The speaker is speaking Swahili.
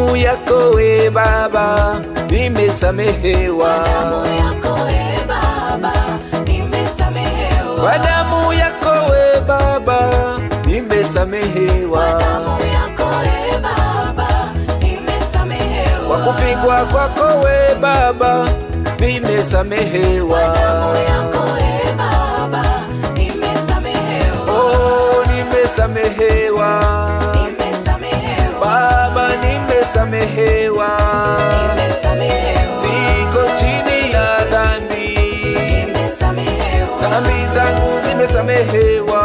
damu yako we Baba, nimesamehewa. Kwa damu yako we Baba, nimesamehewa. Kwa damu yako we Baba, nimesamehewa. Kwa damu yako we Baba, nimesamehewa. Kwa kupigwa kwako we Baba, nimesamehewa. Kwa damu yako we Baba, nimesamehewa. Oh, nimesamehewa. Nimesamehewa. Baba, nimesamehewa. Nimesamehewa. Siko chini ya dhambi. Nimesamehewa. Dhambi zangu zimesamehewa.